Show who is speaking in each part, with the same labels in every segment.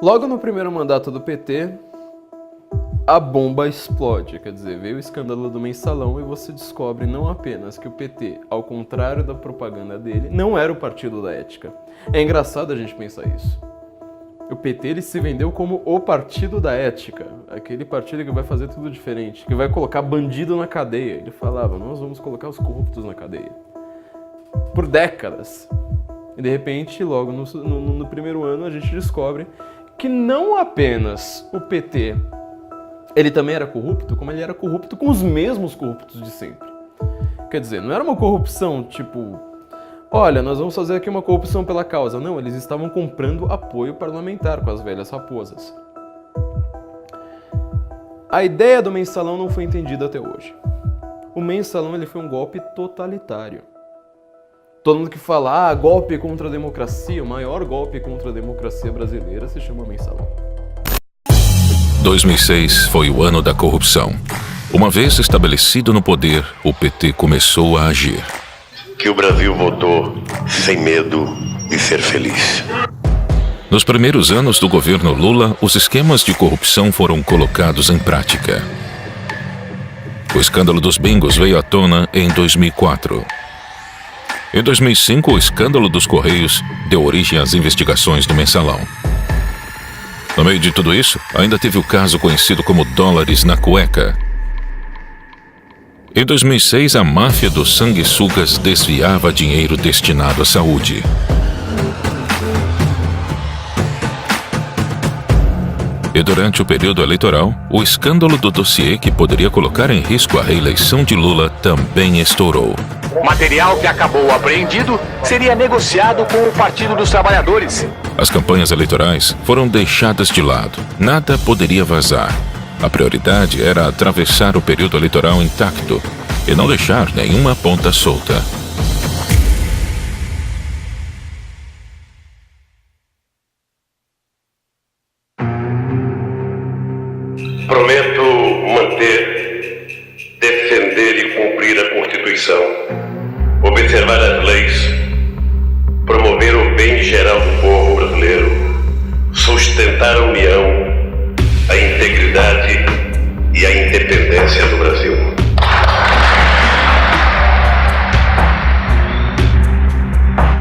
Speaker 1: Logo no primeiro mandato do PT, a bomba explode, quer dizer, veio o escândalo do Mensalão e você descobre não apenas que o PT, ao contrário da propaganda dele, não era o partido da ética. É engraçado a gente pensar isso. O PT ele se vendeu como o partido da ética, aquele partido que vai fazer tudo diferente, que vai colocar bandido na cadeia. Ele falava, nós vamos colocar os corruptos na cadeia. Por décadas. E de repente, logo no primeiro ano, a gente descobre que não apenas o PT ele também era corrupto, como ele era corrupto com os mesmos corruptos de sempre. Quer dizer, não era uma corrupção tipo, olha, nós vamos fazer aqui uma corrupção pela causa. Não, eles estavam comprando apoio parlamentar com as velhas raposas. A ideia do Mensalão não foi entendida até hoje. O Mensalão ele foi um golpe totalitário. Todo mundo que fala, golpe contra a democracia, o maior golpe contra a democracia brasileira se chama Mensalão.
Speaker 2: 2006 foi o ano da corrupção. Uma vez estabelecido no poder, o PT começou a agir.
Speaker 3: Que o Brasil votou sem medo de ser feliz.
Speaker 2: Nos primeiros anos do governo Lula, os esquemas de corrupção foram colocados em prática. O escândalo dos bingos veio à tona em 2004. Em 2005, o escândalo dos Correios deu origem às investigações do Mensalão. No meio de tudo isso, ainda teve o caso conhecido como dólares na cueca. Em 2006, a máfia dos sanguessugas desviava dinheiro destinado à saúde. E durante o período eleitoral, o escândalo do dossiê que poderia colocar em risco a reeleição de Lula também estourou.
Speaker 4: O material que acabou apreendido seria negociado com o Partido dos Trabalhadores.
Speaker 2: As campanhas eleitorais foram deixadas de lado. Nada poderia vazar. A prioridade era atravessar o período eleitoral intacto e não deixar nenhuma ponta solta.
Speaker 3: Prometo manter, defender e cumprir a Constituição, observar as leis, promover o bem geral do povo brasileiro, sustentar a união, a integridade e a independência do Brasil.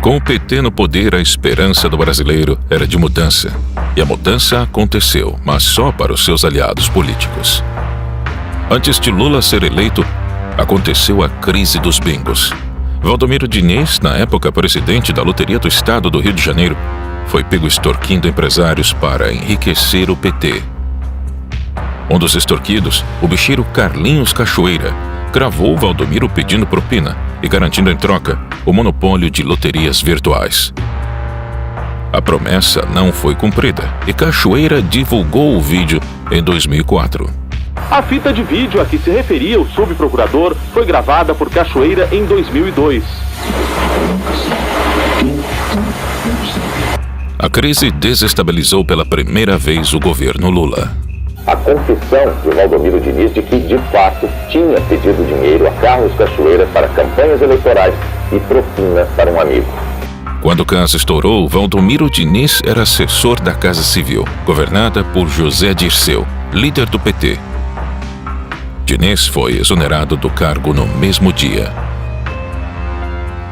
Speaker 2: Com o PT no poder, a esperança do brasileiro era de mudança. E a mudança aconteceu, mas só para os seus aliados políticos. Antes de Lula ser eleito, aconteceu a crise dos bingos. Valdomiro Diniz, na época presidente da Loteria do Estado do Rio de Janeiro, foi pego extorquindo empresários para enriquecer o PT. Um dos extorquidos, o bicheiro Carlinhos Cachoeira, cravou Valdomiro pedindo propina e garantindo em troca o monopólio de loterias virtuais. A promessa não foi cumprida e Cachoeira divulgou o vídeo em 2004.
Speaker 5: A fita de vídeo a que se referia o subprocurador foi gravada por Cachoeira em 2002.
Speaker 2: A crise desestabilizou pela primeira vez o governo Lula.
Speaker 6: A confissão de Valdomiro Diniz de que, de fato, tinha pedido dinheiro a Carlos Cachoeira para campanhas eleitorais e propina para um amigo.
Speaker 2: Quando o caso estourou, Valdomiro Diniz era assessor da Casa Civil, governada por José Dirceu, líder do PT. Diniz foi exonerado do cargo no mesmo dia.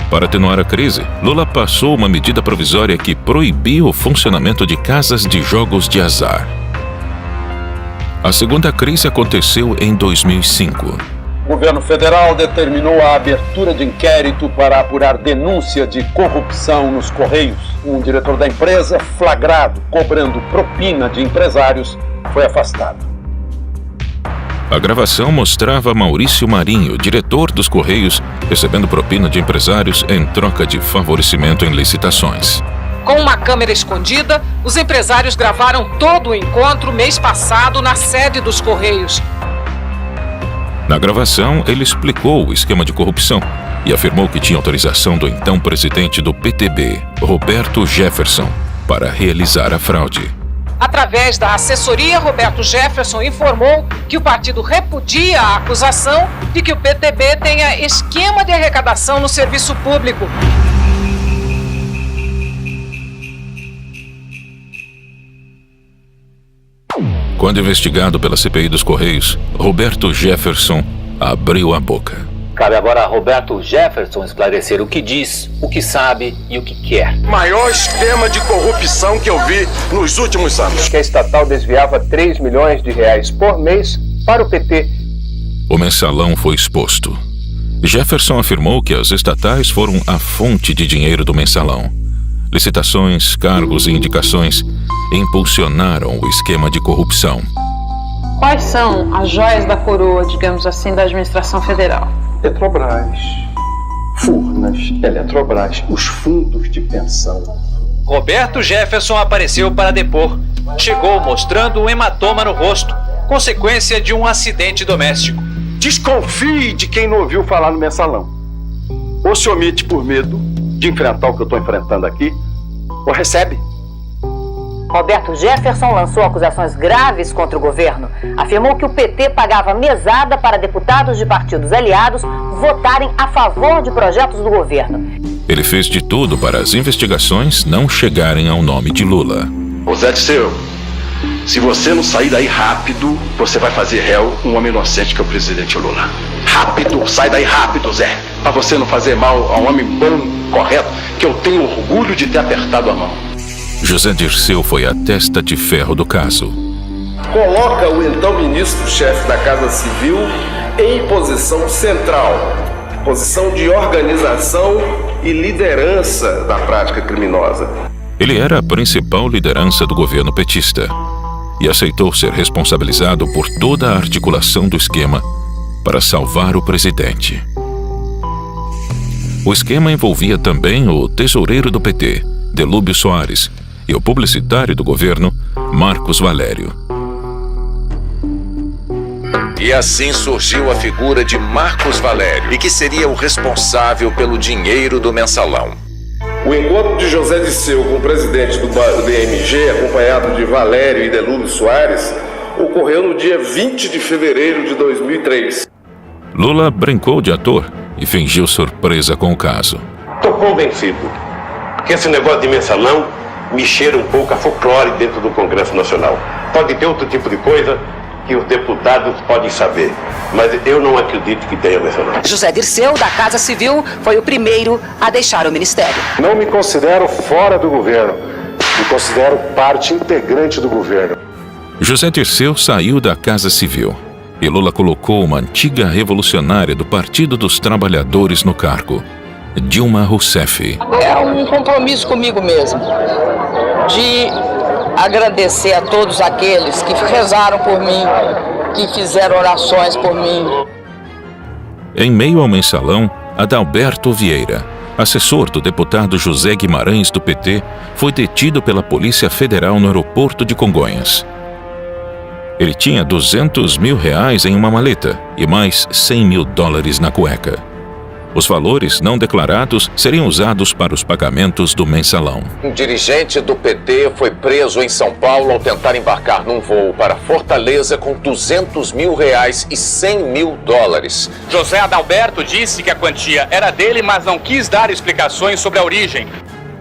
Speaker 2: Para atenuar a crise, Lula passou uma medida provisória que proibiu o funcionamento de casas de jogos de azar. A segunda crise aconteceu em 2005.
Speaker 7: O governo federal determinou a abertura de inquérito para apurar denúncia de corrupção nos Correios. Um diretor da empresa, flagrado cobrando propina de empresários, foi afastado.
Speaker 2: A gravação mostrava Maurício Marinho, diretor dos Correios, recebendo propina de empresários em troca de favorecimento em licitações.
Speaker 8: Com uma câmera escondida, os empresários gravaram todo o encontro mês passado na sede dos Correios.
Speaker 2: Na gravação, ele explicou o esquema de corrupção e afirmou que tinha autorização do então presidente do PTB, Roberto Jefferson, para realizar a fraude.
Speaker 8: Através da assessoria, Roberto Jefferson informou que o partido repudia a acusação de que o PTB tenha esquema de arrecadação no serviço público.
Speaker 2: Quando investigado pela CPI dos Correios, Roberto Jefferson abriu a boca.
Speaker 9: Cabe agora a Roberto Jefferson esclarecer o que diz, o que sabe e o que quer.
Speaker 3: Maior esquema de corrupção que eu vi nos últimos anos.
Speaker 7: Que a estatal desviava 3 milhões de reais por mês para o PT.
Speaker 2: O mensalão foi exposto. Jefferson afirmou que as estatais foram a fonte de dinheiro do mensalão. Licitações, cargos e indicações impulsionaram o esquema de corrupção.
Speaker 8: Quais são as joias da coroa, digamos assim, da administração federal?
Speaker 7: Petrobras, Furnas, Eletrobras, os fundos de pensão.
Speaker 9: Roberto Jefferson apareceu para depor. Chegou mostrando um hematoma no rosto, consequência de um acidente doméstico.
Speaker 3: Desconfie de quem não ouviu falar no mensalão. Ou se omite por medo de enfrentar o que eu estou enfrentando aqui, ou recebe.
Speaker 10: Roberto Jefferson lançou acusações graves contra o governo. Afirmou que o PT pagava mesada para deputados de partidos aliados votarem a favor de projetos do governo.
Speaker 2: Ele fez de tudo para as investigações não chegarem ao nome de Lula.
Speaker 3: Ô Zé Dirceu, se você não sair daí rápido, você vai fazer réu um homem inocente que é o presidente Lula. Rápido, sai daí rápido, Zé. Pra você não fazer mal a um homem bom, correto, que eu tenho orgulho de ter apertado a mão.
Speaker 2: José Dirceu foi a testa de ferro do caso.
Speaker 11: Coloca o então ministro-chefe da Casa Civil em posição central, posição de organização e liderança da prática criminosa.
Speaker 2: Ele era a principal liderança do governo petista e aceitou ser responsabilizado por toda a articulação do esquema para salvar o presidente. O esquema envolvia também o tesoureiro do PT, Delúbio Soares, e o publicitário do governo, Marcos Valério.
Speaker 12: E assim surgiu a figura de Marcos Valério, e que seria o responsável pelo dinheiro do mensalão.
Speaker 11: O encontro de José Dirceu com o presidente do BMG, acompanhado de Valério e Delúbio Soares, ocorreu no dia 20 de fevereiro de 2003.
Speaker 2: Lula brincou de ator e fingiu surpresa com o caso.
Speaker 3: Estou convencido que esse negócio de mensalão me cheira um pouco a folclore dentro do Congresso Nacional. Pode ter outro tipo de coisa que os deputados podem saber, mas eu não acredito que tenha mensalão.
Speaker 10: José Dirceu, da Casa Civil, foi o primeiro a deixar o ministério.
Speaker 11: Não me considero fora do governo, me considero parte integrante do governo.
Speaker 2: José Dirceu saiu da Casa Civil e Lula colocou uma antiga revolucionária do Partido dos Trabalhadores no cargo, Dilma Rousseff.
Speaker 8: É um compromisso comigo mesmo, de agradecer a todos aqueles que rezaram por mim, que fizeram orações por mim.
Speaker 2: Em meio ao mensalão, Adalberto Vieira, assessor do deputado José Guimarães do PT, foi detido pela Polícia Federal no aeroporto de Congonhas. Ele tinha R$200 mil em uma maleta e mais $100 mil na cueca. Os valores não declarados seriam usados para os pagamentos do mensalão.
Speaker 12: Um dirigente do PT foi preso em São Paulo ao tentar embarcar num voo para Fortaleza com R$200 mil e $100 mil.
Speaker 9: José Adalberto disse que a quantia era dele, mas não quis dar explicações sobre a origem.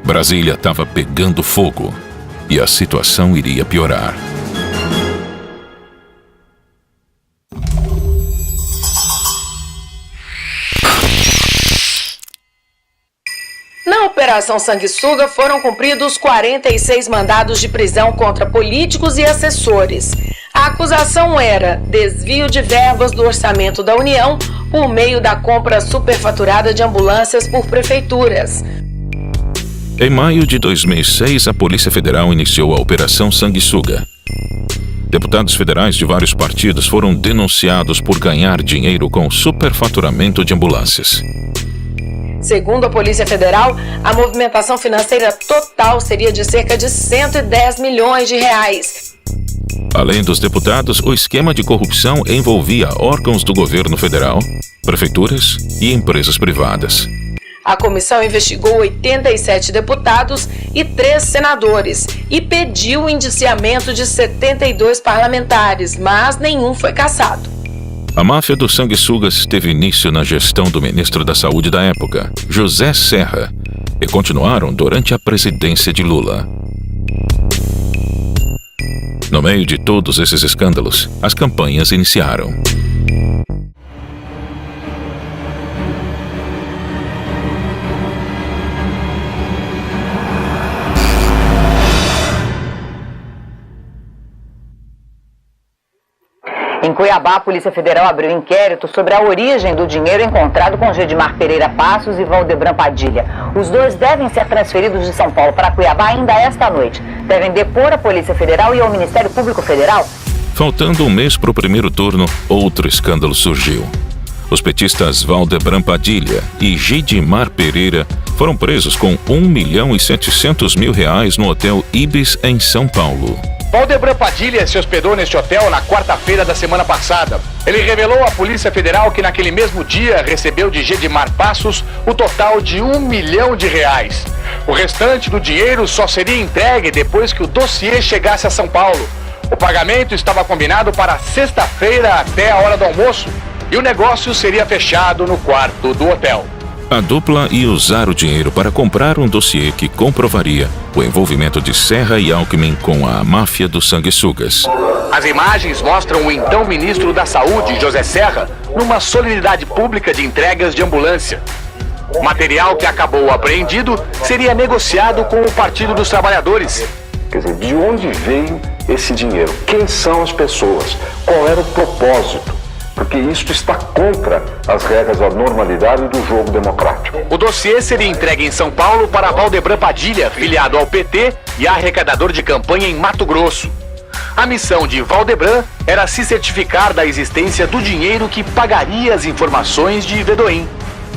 Speaker 2: Brasília estava pegando fogo e a situação iria piorar.
Speaker 8: Na Operação Sanguessuga foram cumpridos 46 mandados de prisão contra políticos e assessores. A acusação era desvio de verbas do orçamento da União por meio da compra superfaturada de ambulâncias por prefeituras.
Speaker 2: Em maio de 2006, a Polícia Federal iniciou a Operação Sanguessuga. Deputados federais de vários partidos foram denunciados por ganhar dinheiro com superfaturamento de ambulâncias.
Speaker 8: Segundo a Polícia Federal, a movimentação financeira total seria de cerca de R$110 milhões.
Speaker 2: Além dos deputados, o esquema de corrupção envolvia órgãos do governo federal, prefeituras e empresas privadas.
Speaker 8: A comissão investigou 87 deputados e 3 senadores e pediu o indiciamento de 72 parlamentares, mas nenhum foi cassado.
Speaker 2: A máfia dos sanguessugas teve início na gestão do ministro da Saúde da época, José Serra, e continuaram durante a presidência de Lula. No meio de todos esses escândalos, as campanhas iniciaram.
Speaker 10: Em Cuiabá, a Polícia Federal abriu inquérito sobre a origem do dinheiro encontrado com Gedimar Pereira Passos e Valdebran Padilha. Os dois devem ser transferidos de São Paulo para Cuiabá ainda esta noite. Devem depor a Polícia Federal e ao Ministério Público Federal.
Speaker 2: Faltando um mês para o primeiro turno, outro escândalo surgiu. Os petistas Valdebran Padilha e Gedimar Pereira foram presos com R$1.700.000 no Hotel Ibis, em São Paulo.
Speaker 4: Valdebran Padilha se hospedou neste hotel na quarta-feira da semana passada. Ele revelou à Polícia Federal que naquele mesmo dia recebeu de Gedimar Passos o total de R$1 milhão. O restante do dinheiro só seria entregue depois que o dossiê chegasse a São Paulo. O pagamento estava combinado para sexta-feira até a hora do almoço e o negócio seria fechado no quarto do hotel.
Speaker 2: A dupla ia usar o dinheiro para comprar um dossiê que comprovaria o envolvimento de Serra e Alckmin com a máfia dos sanguessugas.
Speaker 4: As imagens mostram o então ministro da Saúde, José Serra, numa solenidade pública de entregas de ambulância. O material que acabou apreendido seria negociado com o Partido dos Trabalhadores.
Speaker 7: Quer dizer, de onde veio esse dinheiro? Quem são as pessoas? Qual era o propósito? Porque isso está contra as regras da normalidade do jogo democrático.
Speaker 4: O dossiê seria entregue em São Paulo para Valdebran Padilha, filiado ao PT e arrecadador de campanha em Mato Grosso. A missão de Valdebran era se certificar da existência do dinheiro que pagaria as informações de Vedoim.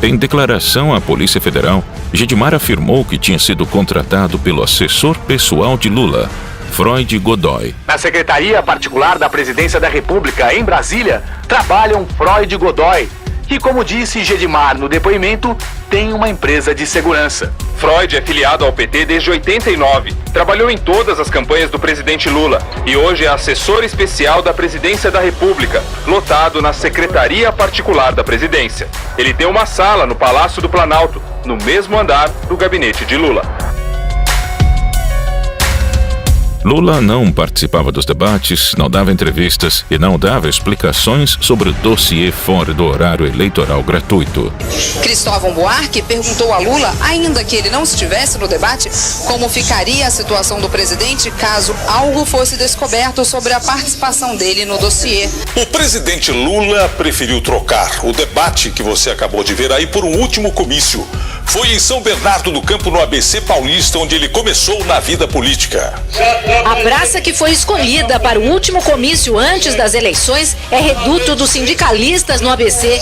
Speaker 2: Em declaração à Polícia Federal, Gedimar afirmou que tinha sido contratado pelo assessor pessoal de Lula, Freud Godoy.
Speaker 4: Na Secretaria Particular da Presidência da República, em Brasília, trabalham Freud e Godoy, que, como disse Gedimar no depoimento, tem uma empresa de segurança.
Speaker 13: Freud é filiado ao PT desde 89, trabalhou em todas as campanhas do presidente Lula e hoje é assessor especial da Presidência da República, lotado na Secretaria Particular da Presidência. Ele tem uma sala no Palácio do Planalto, no mesmo andar do gabinete de Lula.
Speaker 2: Lula não participava dos debates, não dava entrevistas e não dava explicações sobre o dossiê fora do horário eleitoral gratuito.
Speaker 14: Cristóvão Buarque perguntou a Lula, ainda que ele não estivesse no debate, como ficaria a situação do presidente caso algo fosse descoberto sobre a participação dele no dossiê.
Speaker 15: O presidente Lula preferiu trocar o debate que você acabou de ver aí por um último comício. Foi em São Bernardo do Campo, no ABC Paulista, onde ele começou na vida política.
Speaker 16: A praça que foi escolhida para o último comício antes das eleições é reduto dos sindicalistas no ABC.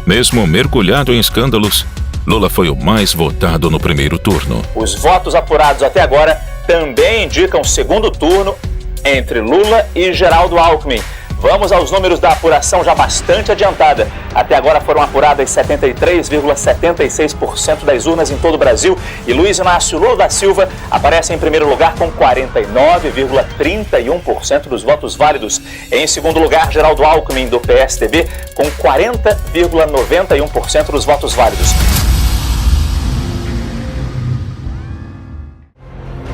Speaker 2: Mesmo mergulhado em escândalos, Lula foi o mais votado no primeiro turno.
Speaker 9: Os votos apurados até agora também indicam segundo turno entre Lula e Geraldo Alckmin. Vamos aos números da apuração já bastante adiantada. Até agora foram apuradas 73,76% das urnas em todo o Brasil e Luiz Inácio Lula da Silva aparece em primeiro lugar com 49,31% dos votos válidos. Em segundo lugar, Geraldo Alckmin, do PSDB, com 40,91% dos votos válidos.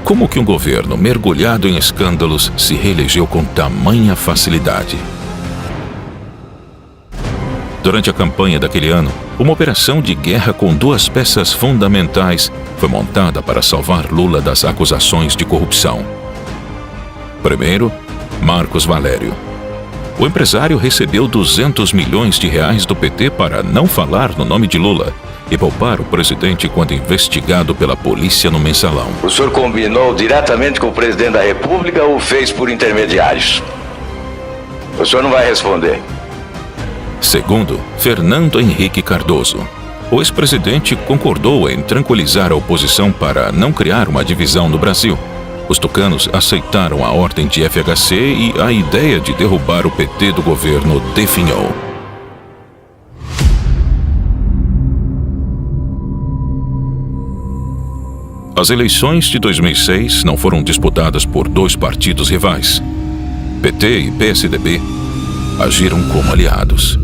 Speaker 2: Como que um governo mergulhado em escândalos se reelegeu com tamanha facilidade? Durante a campanha daquele ano, uma operação de guerra com duas peças fundamentais foi montada para salvar Lula das acusações de corrupção. Primeiro, Marcos Valério. O empresário recebeu R$200 milhões do PT para não falar no nome de Lula e poupar o presidente quando investigado pela polícia no Mensalão.
Speaker 3: O senhor combinou diretamente com o presidente da República ou fez por intermediários? O senhor não vai responder.
Speaker 2: Segundo, Fernando Henrique Cardoso. O ex-presidente concordou em tranquilizar a oposição para não criar uma divisão no Brasil. Os tucanos aceitaram a ordem de FHC e a ideia de derrubar o PT do governo definhou. As eleições de 2006 não foram disputadas por dois partidos rivais. PT e PSDB agiram como aliados.